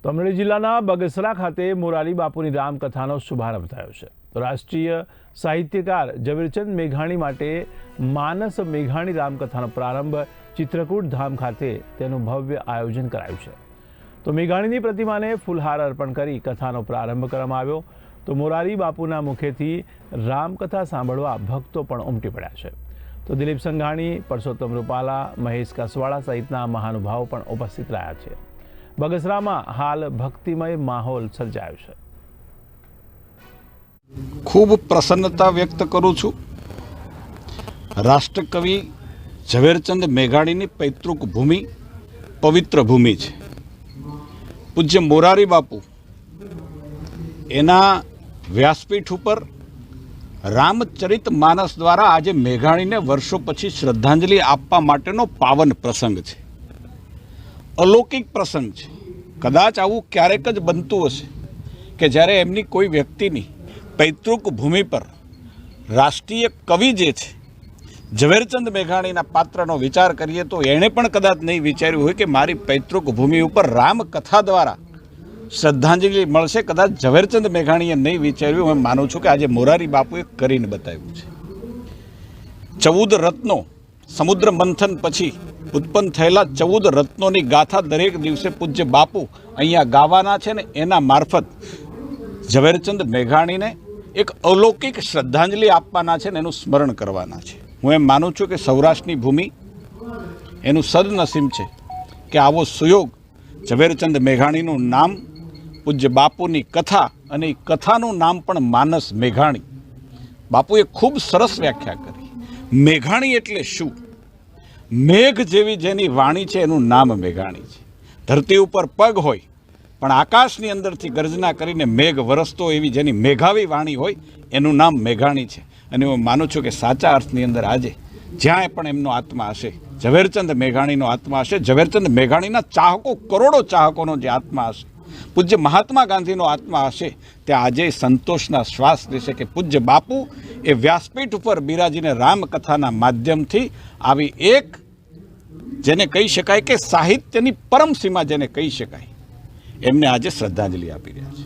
તો અમરેલી જિલ્લાના બગસરા ખાતે મોરારી બાપુની રામકથાનો શુભારંભ થયો છે। તો રાષ્ટ્રીય સાહિત્યકાર ઝવેરચંદ મેઘાણી માટે માનસ મેઘાણી રામકથાનો પ્રારંભ ચિત્રકૂટ ધામ ખાતે તેનું ભવ્ય આયોજન કરાયું છે। તો મેઘાણીની પ્રતિમાને ફૂલહાર અર્પણ કરી કથાનો પ્રારંભ કરવામાં આવ્યો। તો મોરારી બાપુના મુખેથી રામકથા સાંભળવા ભક્તો પણ ઉમટી પડ્યા છે। તો દિલીપ સંઘાણી, પરસોત્તમ રૂપાલા, મહેશ કસવાળા સહિતના મહાનુભાવો પણ ઉપસ્થિત રહ્યા છે। બગસરામાં હાલ ભક્તિમય માહોલ સર્જાયો છે। खूब प्रसन्नता व्यक्त करूँ छूँ। राष्ट्रकवि ઝવેરચંદ મેઘાણીની પૈતૃક ભૂમિ પવિત્ર ભૂમિ છે। પૂજ્ય મોરારી બાપુ એના વ્યાસપીઠ ઉપર રામચરિત માનસ દ્વારા આજે મેઘાણીને વર્ષો પછી શ્રદ્ધાંજલિ આપવા માટેનો પાવન પ્રસંગ છે, અલૌકિક પ્રસંગ છે। કદાચ આવું ક્યારેક જ બનતું હશે કે જ્યારે એમની કોઈ વ્યક્તિની પૈતૃક ભૂમિ પર રાષ્ટ્રીય કવિ જે છે ઝવેરચંદ મેઘાણીના પાત્રનો વિચાર કરીએ તો એણે પણ કદાચ નહીં વિચાર્યું હોય કે મારી પૈતૃક ભૂમિ ઉપર રામકથા દ્વારા શ્રદ્ધાંજલિ મળશે। કદાચ ઝવેરચંદ મેઘાણીએ નહીં વિચાર્યું। હું માનું છું કે આજે મોરારી બાપુએ કરીને બતાવ્યું છે। 14 રત્નો સમુદ્ર મંથન પછી ઉત્પન્ન થયેલા 14 રત્નોની ગાથા દરેક દિવસે પૂજ્ય બાપુ અહીંયા ગાવાના છે ને એના મારફત ઝવેરચંદ મેઘાણીને એક અલૌકિક શ્રદ્ધાંજલિ આપવાના છે ને એનું સ્મરણ કરવાના છે। હું એમ માનું છું કે સૌરાષ્ટ્રની ભૂમિ એનું સદનસીબ છે કે આવો સુયોગ ઝવેરચંદ મેઘાણીનું નામ, પૂજ્ય બાપુની કથા અને એ કથાનું નામ પણ માનસ મેઘાણી। બાપુએ ખૂબ સરસ વ્યાખ્યા કરી। મેઘાણી એટલે શું? મેઘ જેવી જેની વાણી છે એનું નામ મેઘાણી છે। ધરતી ઉપર પગ હોય પણ આકાશની અંદરથી ગર્જના કરીને મેઘ વરસતો એવી જેની મેઘાવી વાણી હોય એનું નામ મેઘાણી છે। અને હું માનું છું કે સાચા અર્થની અંદર આજે જ્યાં પણ એમનો આત્મા હશે, ઝવેરચંદ મેઘાણીનો આત્મા હશે, ઝવેરચંદ મેઘાણીના ચાહકો, કરોડો ચાહકોનો જે આત્મા હશે, પૂજ્ય મહાત્મા ગાંધીનો આત્મા હશે, ત્યાં આજે સંતોષના શ્વાસ લેશે કે પૂજ્ય બાપુ એ વ્યાસપીઠ ઉપર બિરાજીને રામકથાના માધ્યમથી આવી એક જેને કહી શકાય કે સાહિત્યની પરમ સીમા જેને કહી શકાય એમને આજે શ્રદ્ધાંજલિ આપી રહ્યા છે।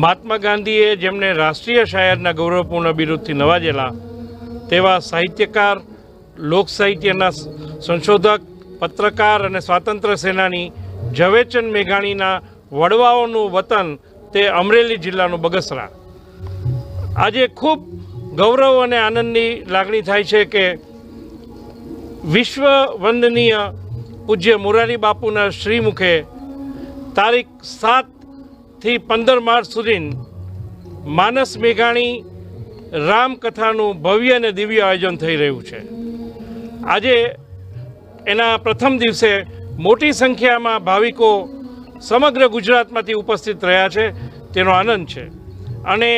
મહાત્મા ગાંધીએ જેમને રાષ્ટ્રીય શાયરના ગૌરવપૂર્ણ બિરુદથી નવાજેલા તેવા સાહિત્યકાર, લોક સાહિત્યના સંશોધક, પત્રકાર અને સ્વાતંત્ર્ય સેનાની ઝવેરચંદ મેઘાણીના વડવાઓનું વતન તે અમરેલી જિલ્લાનું બગસરા। આજે ખૂબ ગૌરવ અને આનંદની લાગણી થાય છે કે વિશ્વ વંદનીય પૂજ્ય મોરારી બાપુના શ્રીમુખે તારીખ 7 થી 15 માર્ચ સુધી માનસ મેઘાણી રામકથાનું ભવ્ય અને દિવ્ય આયોજન થઈ રહ્યું છે। આજે એના પ્રથમ દિવસે મોટી સંખ્યામાં ભાવિકો સમગ્ર ગુજરાતમાંથી ઉપસ્થિત રહ્યા છે, તેનો આનંદ છે। અને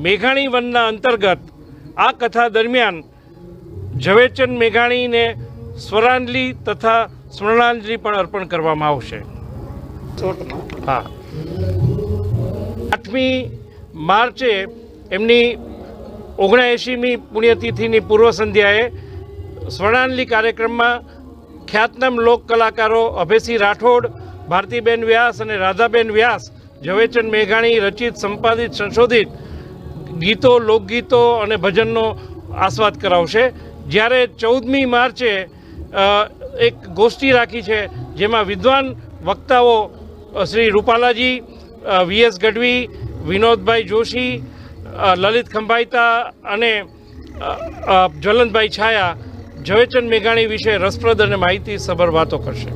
મેઘાણી વનના અંતર્ગત આ કથા દરમિયાન ઝવેરચંદ મેઘાણીને સ્વરાંજલિ તથા સ્મરણાંજલિ પણ અર્પણ કરવામાં આવશે। હા, 8મી માર્ચે એમની 79મી પુણ્યતિથિની પૂર્વ સંધ્યાએ સ્વર્ણાંજલિ કાર્યક્રમમાં ખ્યાતનામ લોક કલાકારો અભયસિંહ રાઠોડ, ભારતીબેન વ્યાસ અને રાધાબેન વ્યાસ ઝવેરચંદ મેઘાણી રચિત, સંપાદિત, સંશોધિત ગીતો, લોકગીતો અને ભજનનો આસ્વાદ કરાવશે। જ્યારે 14મી માર્ચે એક ગોષ્ઠી રાખી છે જેમાં વિદ્વાન વક્તાઓ શ્રી રૂપાલાજી, વીએસ ગઢવી, વિનોદભાઈ જોશી, લલિત ખંભાઈતા અને જ્વલંતભાઈ છાયા ઝવેરચંદ મેઘાણી વિશે રસપ્રદ અને માહિતીસભર વાતો કરશે।